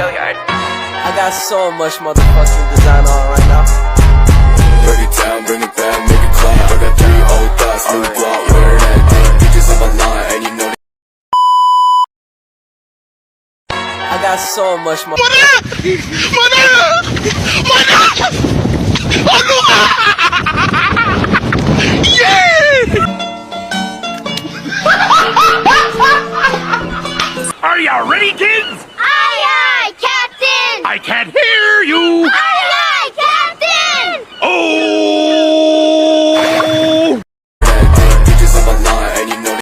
I got so much motherfucking design on right now. Break it down, bring it back, make it clap. I got 3 old thoughts, new block, wear that thing. Bitches on my line, and you know I got so much more. Are you ready, kids? Aye, aye, Captain! I can't hear you. Aye, aye, Captain! Oh! bitches on my line, and you know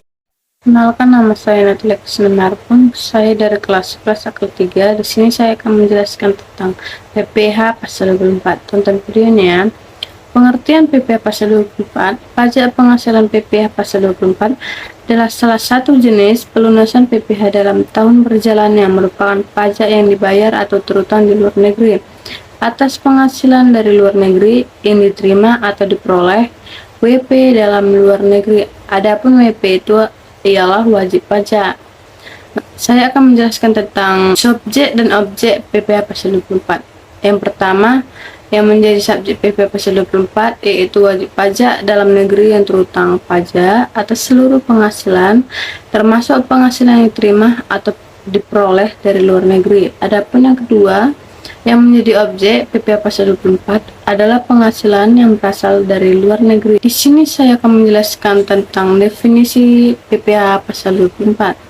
Kenalkan, nama saya Natalia Kusnarpun. Saya dari kelas 11 akil 3. Di sini saya akan menjelaskan tentang PPh pasal 24. Tonton videonya. Pengertian PPh pasal 24. Pajak penghasilan PPh pasal 24 adalah salah satu jenis pelunasan PPh dalam tahun berjalan yang merupakan pajak yang dibayar atau terutang di luar negeri atas penghasilan dari luar negeri yang diterima atau diperoleh WP dalam luar negeri. Adapun WP itu ialah wajib pajak. Saya akan menjelaskan tentang subjek dan objek PPh pasal 24. Yang pertama, yang menjadi subjek PPh pasal 24 yaitu wajib pajak dalam negeri yang terutang pajak atas seluruh penghasilan termasuk penghasilan yang diterima atau diperoleh dari luar negeri. Adapun yang kedua, yang menjadi objek PPh pasal 24 adalah penghasilan yang berasal dari luar negeri. Di sini saya akan menjelaskan tentang definisi PPh pasal 24.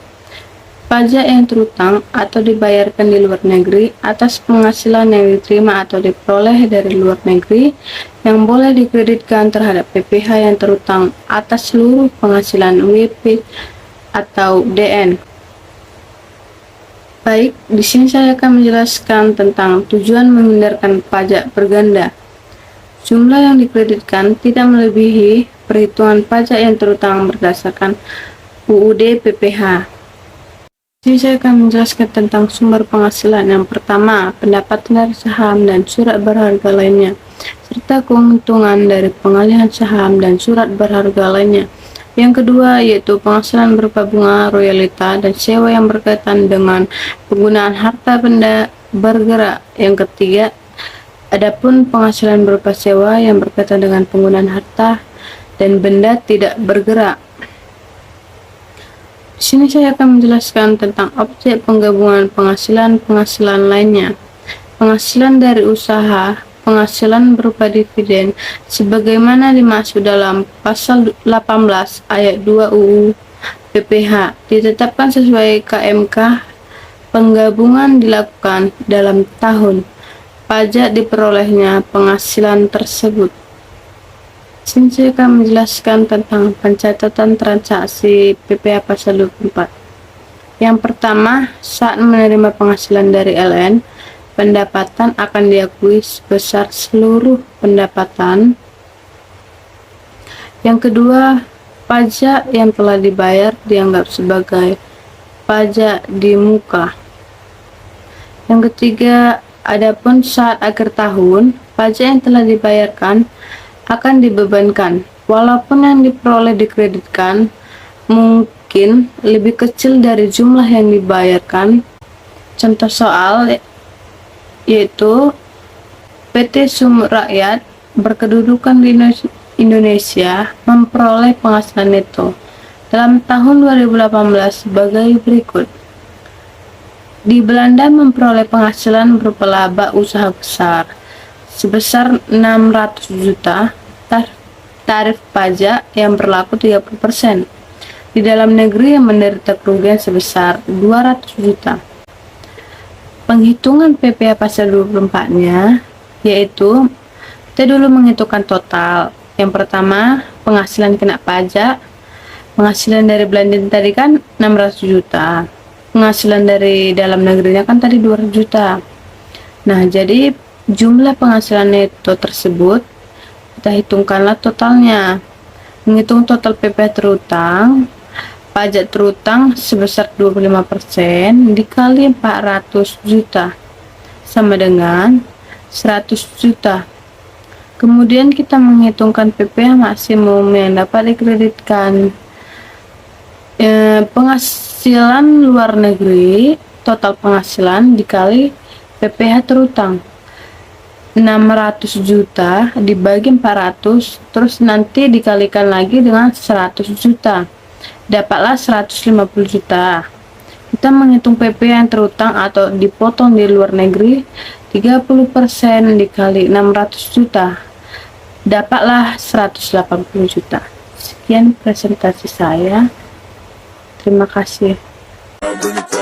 Pajak yang terutang atau dibayarkan di luar negeri atas penghasilan yang diterima atau diperoleh dari luar negeri yang boleh dikreditkan terhadap PPh yang terutang atas seluruh penghasilan WP atau DN. Baik, di sini saya akan menjelaskan tentang tujuan menghindarkan pajak berganda. Jumlah yang dikreditkan tidak melebihi perhitungan pajak yang terutang berdasarkan UUD PPh. Jadi saya akan menjelaskan tentang sumber penghasilan. Yang pertama, pendapatan dari saham dan surat berharga lainnya, serta keuntungan dari pengalihan saham dan surat berharga lainnya. Yang kedua, yaitu penghasilan berupa bunga, royalita, dan sewa yang berkaitan dengan penggunaan harta benda bergerak. Yang ketiga, adapun penghasilan berupa sewa yang berkaitan dengan penggunaan harta dan benda tidak bergerak. Di sini saya akan menjelaskan tentang objek penggabungan penghasilan lainnya. Penghasilan dari usaha, penghasilan berupa dividen, sebagaimana dimaksud dalam pasal 18 ayat 2 UU PPh, ditetapkan sesuai KMK. Penggabungan dilakukan dalam tahun pajak diperolehnya penghasilan tersebut. Sini saya akan menjelaskan tentang pencatatan transaksi PPh pasal 24. Yang pertama, saat menerima penghasilan dari LN, pendapatan akan diakui sebesar seluruh pendapatan. Yang kedua, pajak yang telah dibayar dianggap sebagai pajak di muka. Yang ketiga, adapun saat akhir tahun, pajak yang telah dibayarkan akan dibebankan, walaupun yang diperoleh dikreditkan mungkin lebih kecil dari jumlah yang dibayarkan. Contoh soal yaitu PT Sumut Rakyat berkedudukan di Indonesia memperoleh penghasilan neto dalam tahun 2018 sebagai berikut. Di Belanda memperoleh penghasilan berupa laba usaha besar sebesar 600 juta, tarif pajak yang berlaku 30%. Di dalam negeri yang menderita kerugian sebesar 200 juta. Penghitungan PPh pasal 24-nya yaitu kita dulu menghitungkan total. Yang pertama, penghasilan kena pajak. Penghasilan dari Belanda tadi kan 600 juta. Penghasilan dari dalam negerinya kan tadi 200 juta. Nah, jadi jumlah penghasilan neto tersebut kita hitungkanlah totalnya. Menghitung total PPh terutang, pajak terutang sebesar 25% dikali 400 juta sama dengan 100 juta. Kemudian kita menghitungkan PPh maksimum yang dapat dikreditkan. penghasilan luar negeri, total penghasilan dikali PPh terutang. 600 juta dibagi 400, terus nanti dikalikan lagi dengan 100 juta. Dapatlah 150 juta. Kita menghitung PP yang terutang atau dipotong di luar negeri 30% dikali 600 juta. Dapatlah 180 juta. Sekian presentasi saya. Terima kasih. Bring it back.